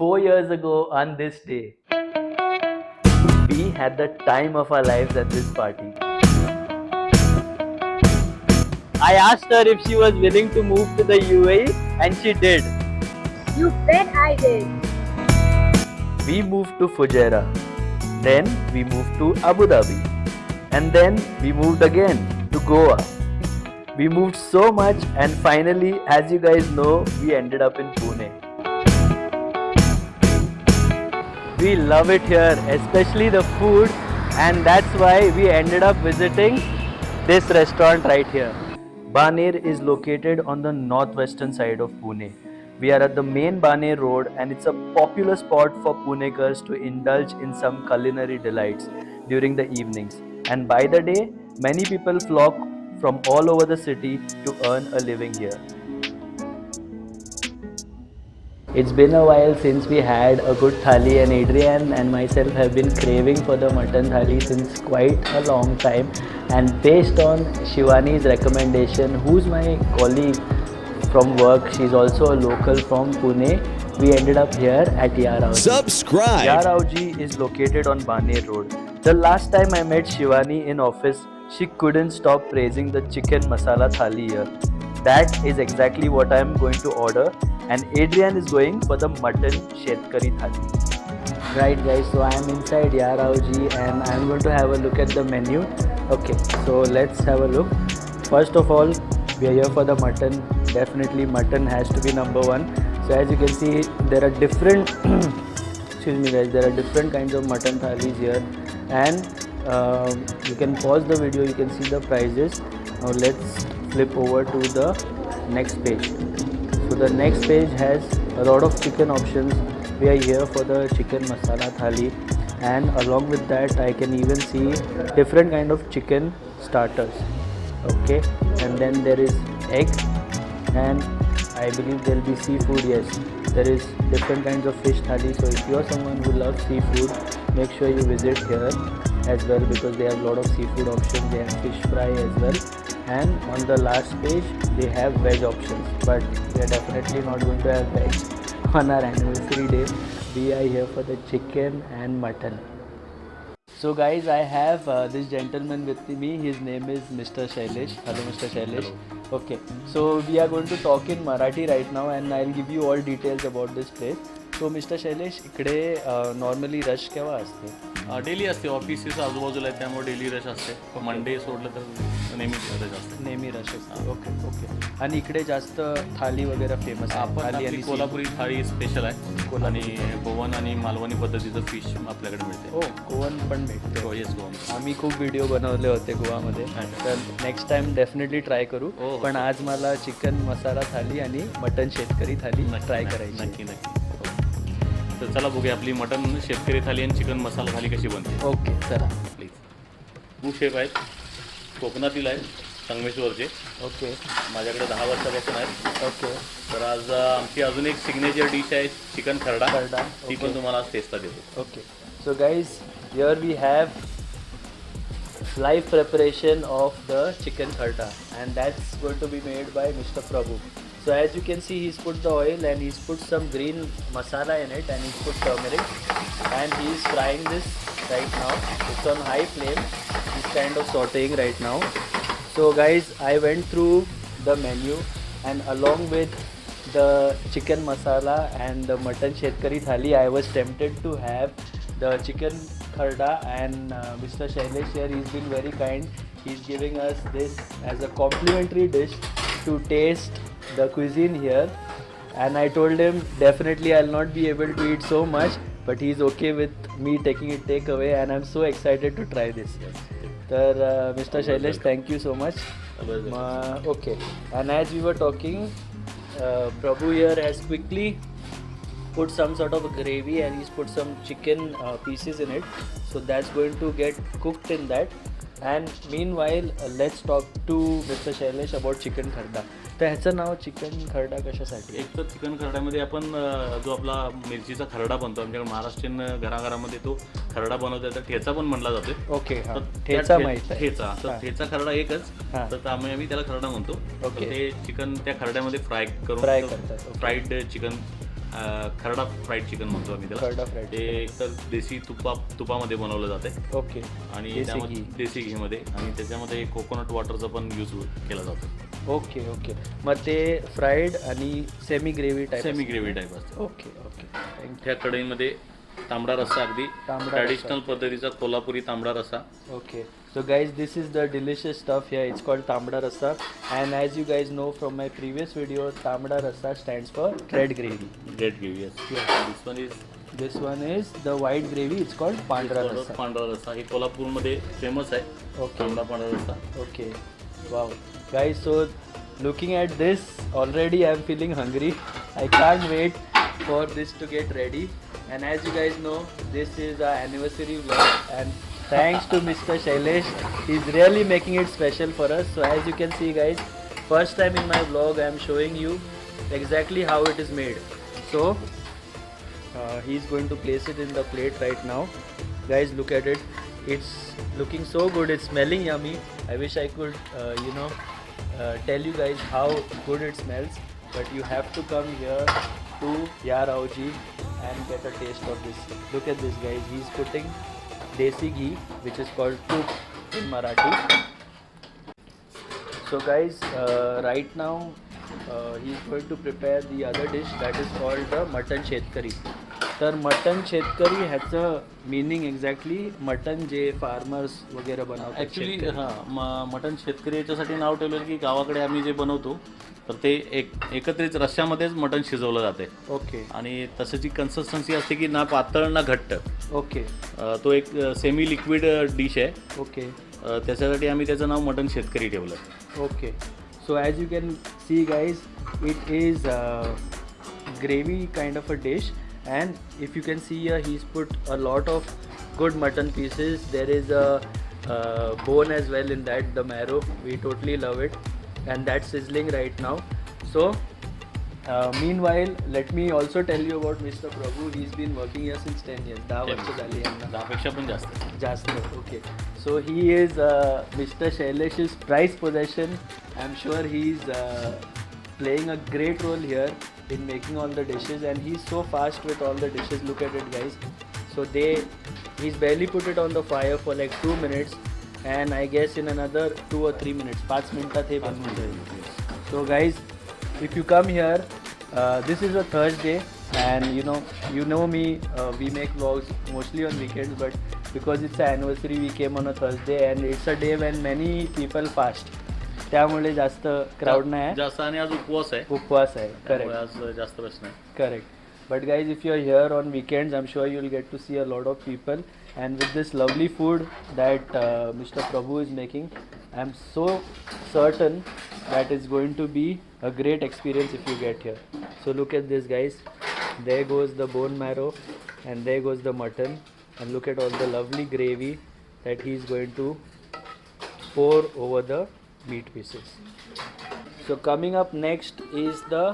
4 years ago on this day, we had the time of our lives at this party. I asked her if she was willing to move to the UAE and she did. You bet I did. We moved to Fujairah. Then we moved to Abu Dhabi. And then we moved again to Goa. We moved so much and finally, as you guys know, we ended up in Pune. We love it here, especially the food, and that's why we ended up visiting this restaurant right here. Baner is located on the northwestern side of Pune. We are at the main Baner road and it's a popular spot for Punekars to indulge in some culinary delights during the evenings. And by the day, many people flock from all over the city to earn a living here. It's been a while since we had a good thali, and Adrian and myself have been craving for the mutton thali since quite a long time. And based on Shivani's recommendation, who's my colleague from work, she's also a local from Pune, we ended up here at Yarauji. Subscribe. Yarauji is located on Baner Road. The last time I met Shivani in office, she couldn't stop praising the chicken masala thali here. That is exactly what I am going to order, and Adrian is going for the mutton shetkari thali. Right guys, so I am inside Yarauji and I am going to have a look at the menu. Okay, so let's have a look. First of all, we are here for the mutton. Definitely mutton has to be number one. So as you can see, there are different excuse me guys, there are different kinds of mutton thalis here, and you can pause the video, you can see the prices. Now let's flip over to the next page. So the next page has a lot of chicken options. We are here for the chicken masala thali, and along with that I can even see different kind of chicken starters. Okay, and then there is egg, and I believe there will be seafood. Yes, there is different kinds of fish thali. So if you are someone who loves seafood, make sure you visit here as well, because they have a lot of seafood options. They have fish fry as well, and on the last page they have veg options, but we are definitely not going to have veg on our anniversary day. We are here for the chicken and mutton. So guys, I have this gentleman with me. His name is Mr. Shailesh. Hello Mr. Shailesh. Hello. Okay, so we are going to talk in Marathi right now and I'll give you all details about this place. So Mr. Shailesh, इकडे normally rush केव्हा असते? Daily असते, offices आजूबाजूला आहेत त्यामुळे daily rush असते. Monday सोडलं तर नेहमी रश असते. नेहमी रश असते. Okay okay. आणि इकडे जास्त थाली वगैरे फेमस आहे. आपण थाली आपली आणि कोल्हापुरी थाळी स्पेशल आहे आणि गोवन आणि मालवणी पद्धतीचं फिश आपल्याकडे मिळते. हो, गोवन पण भेटते. हो, येस गोवन. आम्ही खूप व्हिडिओ बनवले होते गोवामध्ये, तर नेक्स्ट टाइम डेफिनेटली ट्राय करू. हो. पण आज मला चिकन मसाला थाली आणि मटन शेतकरी थाली ट्राय करायची. नक्की नक्की. तर चला बघूया आपली मटन शेतकरी थाली आणि चिकन मसाला थाली कशी बनते. ओके, चला प्लीज. खूप शेफ आहेत, कोकणातील आहेत, संगमेश्वरचे. ओके माझ्याकडे 10 वर्षापासून आहेत. ओके. तर आज आमची अजून एक सिग्नेचर डिश आहे चिकन खरडा. ती पण तुम्हाला आज टेस्टला देतो. Okay. So guys, here we have live preparation of the chicken kharda, and that's going to be made by Mr. Prabhu. So as you can see, he's put the oil and he's put some green masala in it, and he's put turmeric, and he's frying this right now. It's on high flame. He's kind of sauteing right now. So guys, I went through the menu, and along with the chicken masala and the mutton shetkari thali, I was tempted to have the chicken kharda, and Mr. Shailesh here, he's been very kind. He's giving us this as a complimentary dish to taste the cuisine here, and I told him definitely I'll not be able to eat so much, but he's okay with me taking it takeaway, and I'm so excited to try this. Mr. Shailesh, thank you so much. Okay, and as we were talking, Prabhu here has quickly put some sort of gravy and he's put some chicken pieces in it, so that's going to get cooked in that. And meanwhile, let's talk to Mr. Shailesh about chicken kharda. तर ह्याचं नाव chicken खरडा कशासाठी? एक तर chicken खरड्यामध्ये आपण जो आपला मिरचीचा खरडा बनतो, आमच्याकडे महाराष्ट्रीयन घराघरामध्ये तो खरडा बनवतो, तर ठेचा पण म्हणला जातो. ओके, ठेचा माहिती आहे. ठेचा, तर ठेचा खरडा एकच, तर आम्ही त्याला खरडा म्हणतो. ते चिकन त्या खरड्यामध्ये फ्राय करतात, फ्राईड चिकन खरडा फ्राईड चिकन म्हणतो आम्ही त्याला. खरडा फ्राईड ते एकतर देशी तुपामध्ये बनवलं जाते ओके आणि देसी त्यामध्ये घी. देसी घीमध्ये, आणि त्याच्यामध्ये कोकोनट वॉटरचा पण यूज केला जातो. ओके ओके मग ते फ्राईड आणि semi gravy type semi gravy type असतं. Okay okay thank you. त्या कढईमध्ये तांबडा रस्सा, अगदी तांबडा ट्रॅडिशनल पद्धतीचा कोल्हापुरी तांबडा रस्सा. Okay, so guys, this is the delicious stuff here. It's called Tamda Rasa, and as you guys know from my previous video, Tamda Rasa stands for red gravy. Red gravy. Yes. This one is This one is the white gravy. It's called Pandra Rasa. पांढरा रस्सा. हे कोल्हापूरमध्ये famous आहे. Okay. तांबडा पांढरा रस्सा. Okay. Wow, guys. So looking at this, already I'm feeling hungry. I can't wait for this to get ready. And as you guys know, this is our anniversary vlog, and thanks to Mr. Shailesh, he's really making it special for us. So as you can see guys, first time in my vlog I am showing you exactly how it is made. So he's going to place it in the plate right now. Guys, look at it. It's looking so good. It's smelling yummy. I wish I could tell you guys how good it smells, but you have to come here to Yaar Auji and get a taste of this. Look at this guys, he's putting desi ghee, which is called tuk in Marathi. So guys, right now he's going to prepare the other dish that is called the mutton shetkari. तर mutton शेतकरी ह्याचं meaning exactly mutton जे farmers वगैरे बनवतात actually शेतकरी. हां, mutton शेतकरी याच्यासाठी नाव ठेवलं की गावाकडे आम्ही जे बनवतो तर ते एकत्रित रश्श्यामध्येच मटण शिजवलं जाते. ओके आणि तसं जी कन्सिस्टन्सी असते की ना पातळ ना घट्ट. ओके तो एक सेमी लिक्विड डिश आहे. ओके त्याच्यासाठी आम्ही त्याचं नाव मटण शेतकरी ठेवलं. Okay, so as you can see guys, it is gravy kind of a dish, and if you can see here, he's put a lot of good mutton pieces. There is a bone as well in that, the marrow. We totally love it, and that's sizzling right now. So meanwhile, let me also tell you about Mr. Prabhu. He's been working here since 10 years. 10 वर्ष झाली यांना. 10 पेक्षा पण जास्त. Just okay. So he is Mr. Shailesh's prized possession. I'm sure he's playing a great role here in making all the dishes, and he's so fast with all the dishes. Look at it, guys. So he's barely put it on the fire for like 2 minutes, and I guess in another 2 or 3 minutes, 5 मिनिटात हे बनवून जाईल. So guys, if you come here, this is a Thursday, and you know me, we make vlogs mostly on weekends, but because it's an anniversary, we came on a Thursday, and it's a day when many people fast. त्यामुळे जास्त crowd नाही आहे, जास्त, आणि आज उपवास आहे. उपवास आहे. त्यामुळे करेक्ट आज जास्त बस नाही. Correct. But guys, if you're here on weekends, I'm sure you'll get to see a lot of people, and with this lovely food that Mr. Prabhu is making, I'm so certain that it's going to be a great experience if you get here. So look at this guys, there goes the bone marrow and there goes the mutton, and look at all the lovely gravy that he's going to pour over the meat pieces. So coming up next is the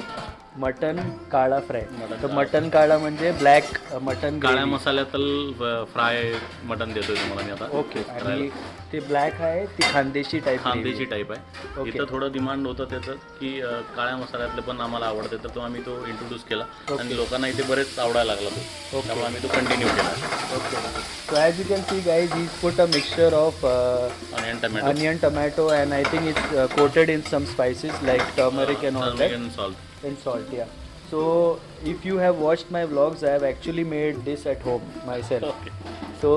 mutton काळा fry. तर mutton काळा म्हणजे black mutton काळ्या मसाल्यातलं fry mutton देतोय तुम्हाला मी आता. Okay. आणि ते ब्लॅक आहे ती खानदेशी टाईप. खानदेशी टाईप आहे. Okay. इथं थोडं डिमांड होतं त्याचं की काळ्या मसाल्यातलं पण आम्हाला आवडते, तर तो आम्ही तो इंट्रोड्यूस केला. आणि लोकांना इथे बरेच आवडायला लागला तो. त्यामुळे आम्ही तो कंटिन्यू केला. Okay. So as you can see guys, he put a mixture of onion tomato, and I think it's coated in some spices like turmeric and all that. And salt, yeah. So if you have watched my vlogs, I have actually made this at home myself. Okay. So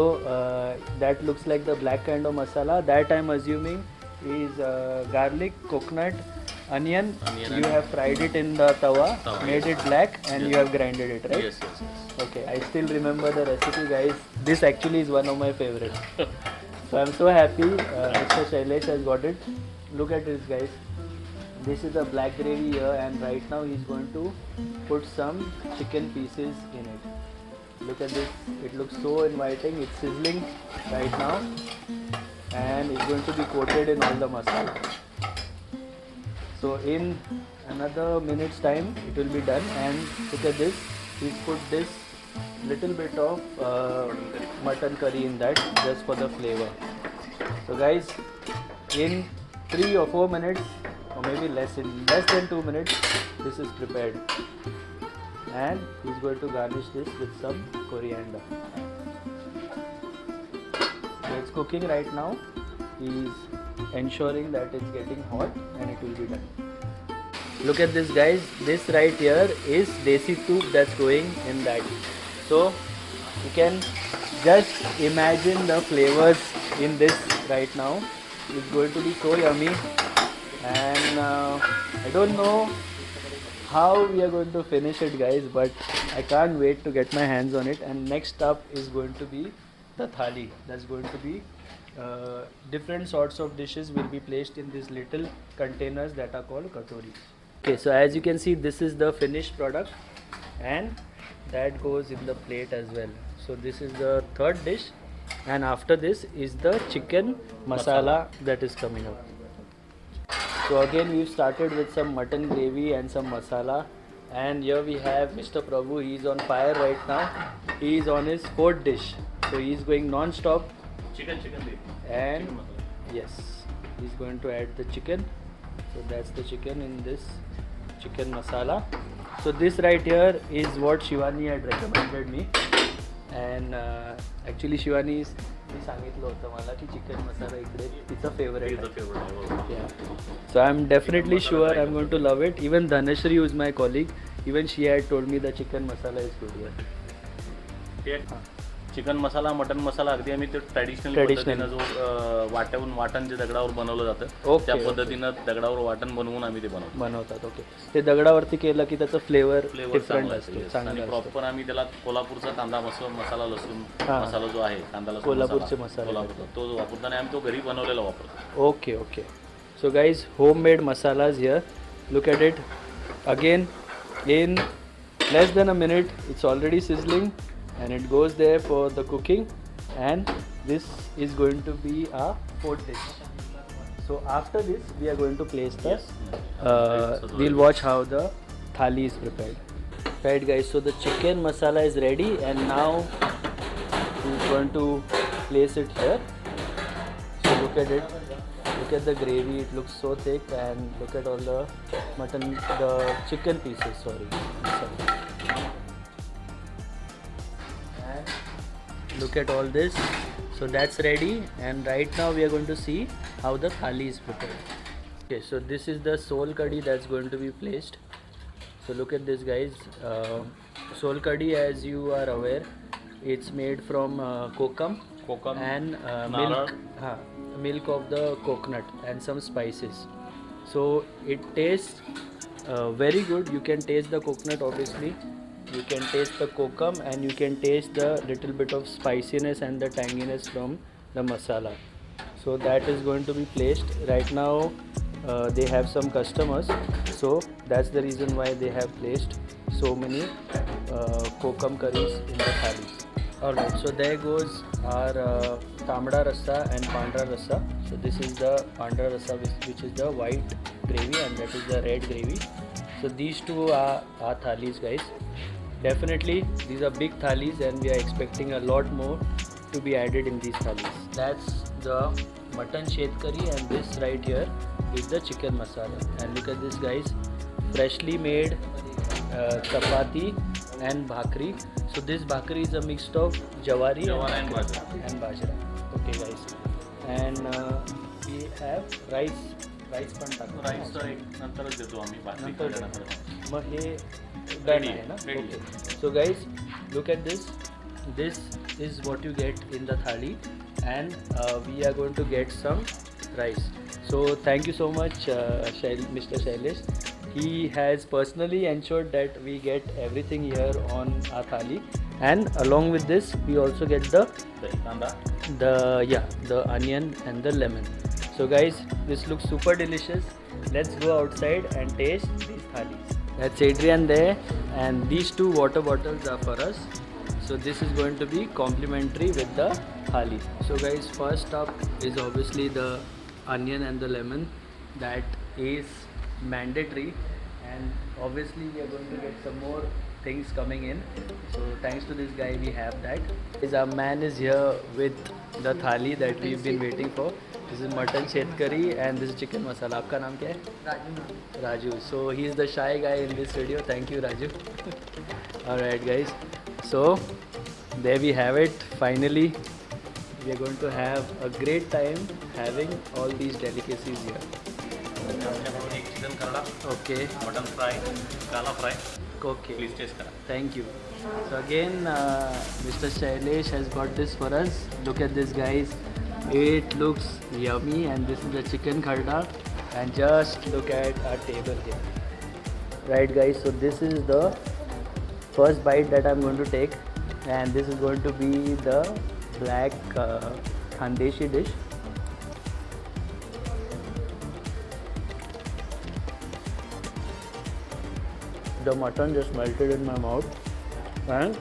that looks like the black kind of masala. That I'm assuming is garlic, coconut, onion. You have fried it in the tawa, made it black, and you have grinded it, right? Yes, yes, yes. Okay, I still remember the recipe, guys. This actually is one of my favorites. So I'm so happy Mr. Shailesh has got it. Look at this, guys. This is a black gravy here, and right now he's going to put some chicken pieces in it. Look at this, it looks so inviting. It's sizzling right now, and it's going to be coated in all the masala. So in another minute's time it will be done, and look at this, he's put this little bit of mutton curry in that just for the flavor. So guys, in 3 or 4 minutes, or maybe less than 2 minutes, this is prepared. and he's going to garnish this with some coriander. So it's cooking right now. He's ensuring that it's getting hot and it will be done. Look at this, guys. This right here is desi soup that's going in that. So you can just imagine the flavors in this right now. It's going to be so yummy, and I don't know how we are going to finish it, guys, but I can't wait to get my hands on it. And next up is going to be the thali. That's going to be different sorts of dishes will be placed in these little containers that are called katori. Okay, so as you can see, this is the finished product, and that goes in the plate as well. So this is the third dish, and after this is the chicken masala that is coming up. So again, we've started with some mutton gravy and some masala, and here we have Mr. Prabhu. He's on fire right now. He is on his fourth dish, so he's going non-stop. Chicken And yes, he's going to add the chicken. So that's the chicken in this chicken masala. So this right here is what Shivani had recommended me, and actually Shivani is मी सांगितलं होतं मला की chicken मसाला इकडे तिचा favourite आहे. So I'm definitely sure I'm going to love it. Even Dhanashree, who is my colleague, even she had told me the chicken masala is good here. Chicken masala mutton masala अगदी आम्ही ते ट्रॅडिशनल पद्धतीनं जो वाटण जे दगडावर बनवलं जातं त्या पद्धतीनं दगडावर वाटण बनवून आम्ही ते बनवतात. ओके, ते दगडावरती केलं की त्याचं फ्लेवर डिफरंट असतो, आणि प्रॉपर आम्ही त्याला कोल्हापूरचा कांदा मसाला लसूण मसाला जो आहे कांदा लसूण कोल्हापूरचे मसाला तो वापरताना आम्ही तो घरी बनवलेला वापरतो. Okay okay. So guys, homemade masalas here. Look at it. Again, in less than a minute, it's already sizzling, and it goes there for the cooking, and this is going to be our fourth dish. So after this we are going to place the we'll watch how the thali is prepared. Right guys, so the chicken masala is ready, and now we're going to place it here. So look at it, look at the gravy, it looks so thick, and look at all the the chicken pieces, sorry. Look at all this. So that's ready, and right now we are going to see how the thali is prepared. Okay, so this is the sol kadhi that's going to be placed. So look at this, guys. Sol kadhi, as you are aware, it's made from kokum and milk of the coconut and some spices. So it tastes very good. You can taste the coconut, obviously. You can taste the kokum, and you can taste the little bit of spiciness and the tanginess from the masala. So that is going to be placed right now. They have some customers, so that's the reason why they have placed so many kokum curries in the thalis. Alright, so there goes our tamda rasa and pandra rasa. So this is the pandra rasa, which is the white gravy, and that is the red gravy. So these two are our thalis, guys. Definitely these are big thalis, and we are expecting a lot more to be added in these thalis. That's the mutton shed curry, and this right here is the chicken masala. And look at this, guys, freshly made chapati and bhakri. So this bhakri is a mix of jawari and bajra. Okay guys, and we have rice पण टाकतो. Rice तर एक नंतरच देतो आम्ही भाकरी मग हे done आहे ना. Okay, so guys look at this. This is what you get in the thali, and we are going to get some rice. So thank you so much, Mr. Shailesh. He has personally ensured that we get everything here on our thali, and along with this we also get the onion and the lemon. So guys, this looks super delicious. Let's go outside and taste these thalis. That's Adrian there, and these two water bottles are for us. So this is going to be complimentary with the thali. So guys, first up is obviously the onion and the lemon. That is mandatory, and obviously we are going to get some more things coming in. So thanks to this guy we have that. Our man is here with the thali that we've been waiting for. This is mutton shetkari and this is chicken masala. आपका नाम क्या है? Raju. So he is the shy guy in this video. Thank you, Raju. Alright, guys. So there we have it. Finally, we are going to have a great time having all these delicacies here. आमच्याकडून एक chicken खरडा, Okay. Mutton fry, काला fry. Okay. Please test करा. Thank you. So again, Mr. Shailesh has got this for us. Look at this, guys. It looks yummy, and this is the chicken kharda. And just look at our table here. Right, guys. So this is the first bite that I'm going to take, and this is going to be the black khandeshi dish. The mutton just melted in my mouth, and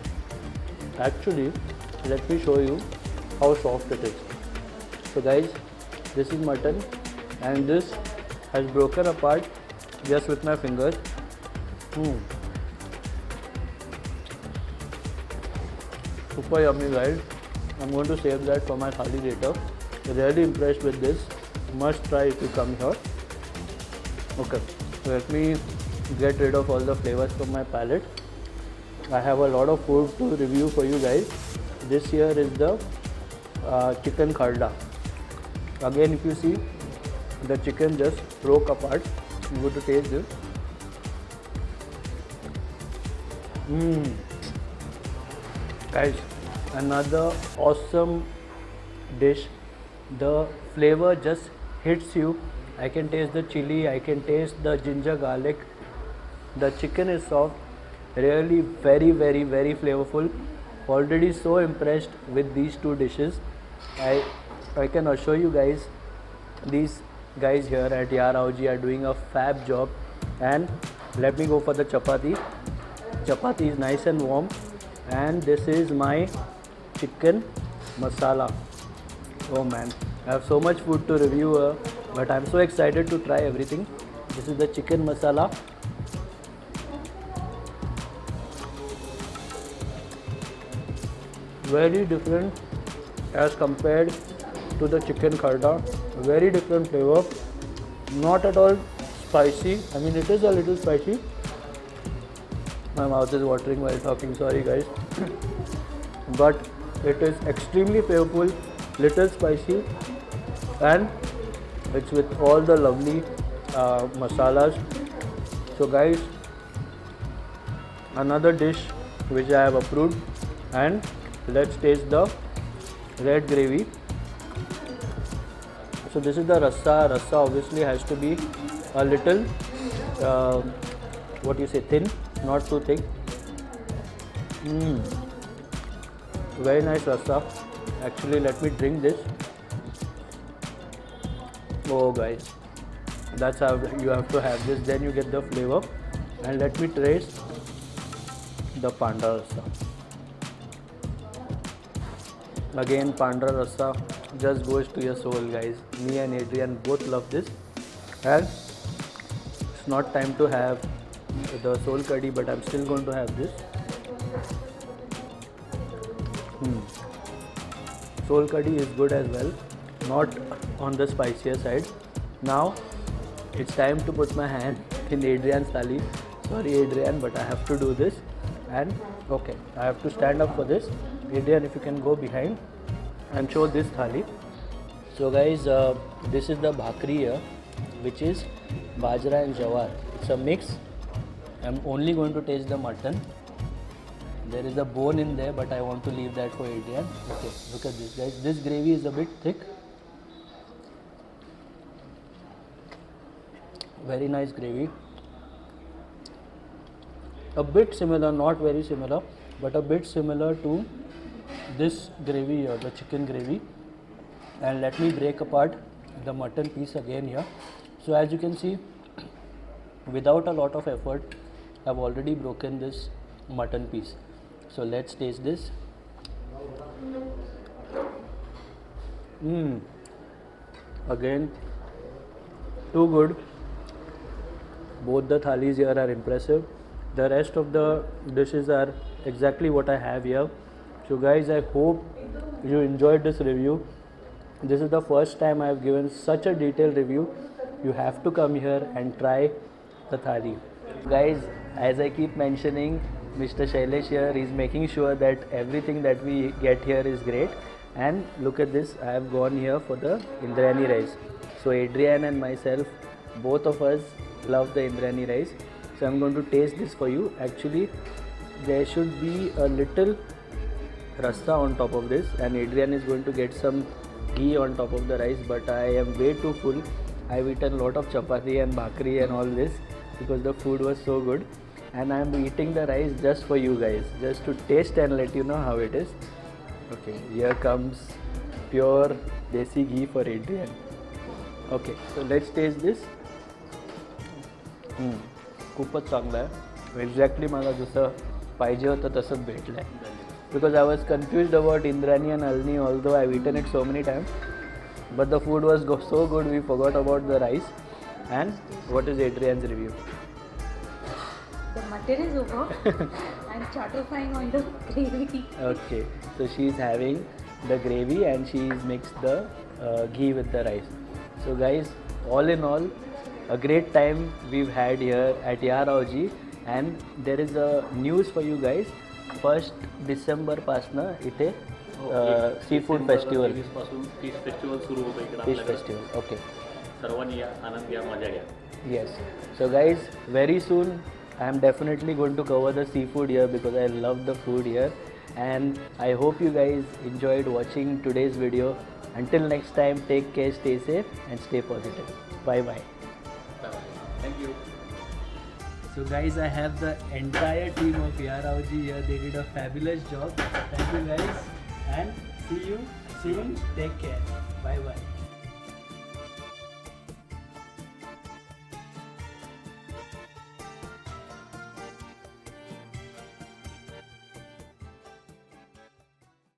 actually let me show you how soft it is. So guys, this is mutton and this has broken apart just with my fingers. Super yummy, guys. I'm going to save that for my thali later. Really impressed with this. Must try if you come here. Okay, so let me get rid of all the flavors from my palate. I have a lot of food to review for you guys. This here is the chicken kharda. Again, if you see, the chicken just broke apart. I'm going to taste this. Guys, another awesome dish. The flavor just hits you. I can taste the chili, I can taste the ginger garlic. The chicken is soft, really very flavorful. Already so impressed with these two dishes. I can assure you guys, these guys here at Yarauji are doing a fab job. And let me go for the chapati. Chapati is nice and warm, and this is my chicken masala. Oh man, I have so much food to review, but I'm so excited to try everything. This is the chicken masala. Very different as compared to the chicken kharda. Very different flavor. Not at all spicy. I mean, it is a little spicy. My mouth is watering while talking. Sorry, guys. But it is extremely flavorful. Little spicy, and it's with all the lovely masalas. So guys, another dish which I have approved, and let's taste the red gravy. So this is the rasa. Rasa obviously has to be a little what you say, thin, not too thick. Very nice rasa. Actually, let me drink this. Oh guys, that's how you have to have this, then you get the flavor. And let me taste the panda rasa. Again, panda rasa just goes to your soul, guys. Me and Adrian both love this. And it's not time to have the soul curry, but I'm still going to have this. Soul curry is good as well, not on the spicier side. Now it's time to put my hand in Adrian's thali. Sorry Adrian, but I have to do this. And okay, I have to stand up for this. Adrian, if you can go behind and show this thali. So guys, this is the bhakri here, which is bajra and jawar. It's a mix. I'm only going to taste the mutton. There is a bone in there, but I want to leave that for Adrian. Okay, look at this, guys. This gravy is a bit thick. Very nice gravy. A bit similar, not very similar, but a bit similar to this gravy here, the chicken gravy. And let me break apart the mutton piece again here. So as you can see, without a lot of effort, I've already broken this mutton piece. So let's taste this. Again, too good. Both the thalis here are impressive. The rest of the dishes are exactly what I have here. So guys, I hope you enjoyed this review. This is the first time I have given such a detailed review. You have to come here and try the thali. Guys, as I keep mentioning, Mr. Shailesh here is making sure that everything that we get here is great. And look at this, I have gone here for the Indrayani rice. So Adrian and myself, both of us love the Indrayani rice. So I'm going to taste this for you. Actually, there should be a little rasta on top of this, and Adrian is going to get some ghee on top of the rice, but I am way too full. I've eaten a lot of chapati and bhakri and all this because the food was so good, and I am eating the rice just for you guys, just to taste and let you know how it is. Okay, here comes pure desi ghee for Adrian. Okay, so let's taste this. खूपच चांगलं आहे. Exactly मला जसं पाहिजे होतं तसंच भेटलं आहे. Because I was confused about Indrani and Alni, although I've eaten it so many times. But the food was so good, we forgot about the rice. And what is Adrian's review? The mutton is over. I'm chartifying on the gravy. Okay, so she's having the gravy and she's mixed the ghee with the rice. So guys, all in all, a great time we've had here at Yarauji, and there is a news for you guys. 1st December पासनं इथे sea food festival, पासून fish festival सुरू होतं इकडे fish आपल्याकडे. Festival. Okay, सर्वांनी या, आनंद घ्या, मजा घ्या. yes. So guys, very soon I am definitely going to cover the seafood here because I love the food here, and I hope you guys enjoyed watching today's video. Until next time, take care, stay safe and stay positive. Bye bye. Thank you. So guys, I have the entire team of Yarauji here. They did a fabulous job. Thank you guys, and see you soon. Take care. Bye bye.